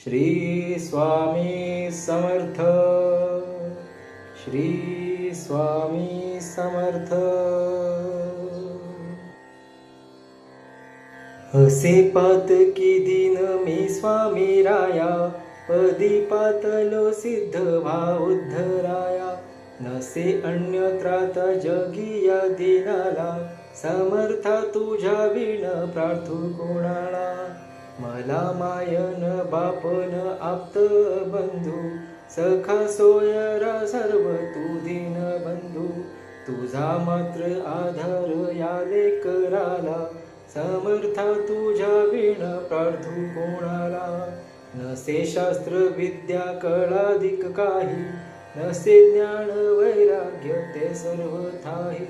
श्री स्वामी समर्थ. श्री स्वामी समर्थ. असे पातकी दिन मी स्वामी राया, पदी पातलो सिद्ध व्हा उद्धराया. नसे अन्यत्राता जगी या दिनाला, समर्था तुझ्या विण प्रार्थू कोणाला. मला मायन बापन आप्त बंधू, सखा सोयरा सर्व तू दीन बंधू. तुझा मात्र आधार याले कराला, समर्था तुझ्या विण प्रार्थू कोणाला. नसे शास्त्र विद्या कळाधिक काही, नसे ज्ञान वैराग्य ते सर्व ठाई.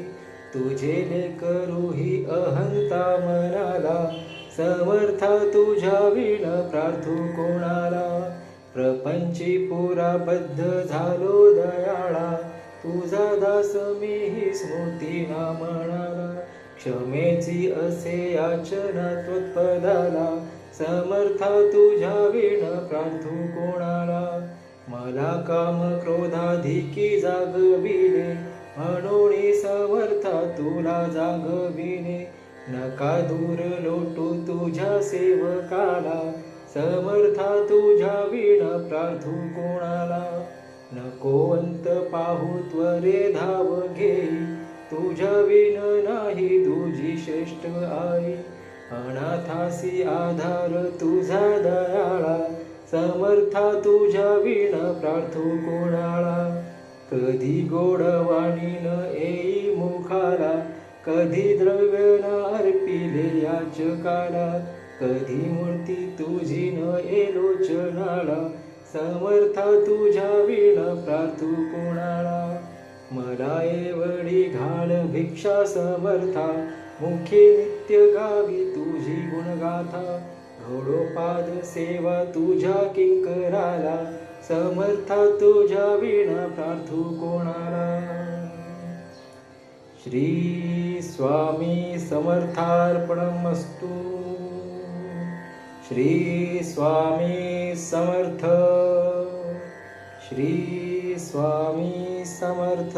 तुझे लेकरू ही अहंता मनाला, समर्था तुझ्या विण प्रार्थू कोणाला. प्रपंची पुराबद्ध झालो दयाळा, तुझा दास मीही स्मृती ना म्हणाला. क्षमेची असे याचना त्वत्पदाला, समर्था तुझ्या विण प्रार्थू कोणाला. मला काम क्रोधाधिकी जागविले, म्हणून समर्था तुला जागविले. नका दूर लोटू तुझ्या सेवकाला, समर्था तुझ्या विण प्रार्थू कोणाला. नको अंत पाहू त्वरे धाव घेई, तुझ्या विण नाही तुझी श्रेष्ठ आई. अनाथासी आधार तुझा दयाळा, समर्था तुझ्या विण प्रार्थू कोणाला. कधी गोड वाणीन येई मुखाला, कधी द्रव्य न अर्पिले याचकाला. कधी मूर्ती तुझी न लोचनाला, समर्था तुझ्या विण प्रार्थू कोणाला. मला एवढी घाल भिक्षा समर्था, मुखी नित्य गावी तुझी गुणगाथा. घोडोपाद सेवा तुझ्या किंकराला, समर्था तुझ्या विण प्रार्थू कोणाला. श्री स्वामी समर्थार्पणमस्तु. श्री स्वामी समर्थ. श्री स्वामी समर्थ.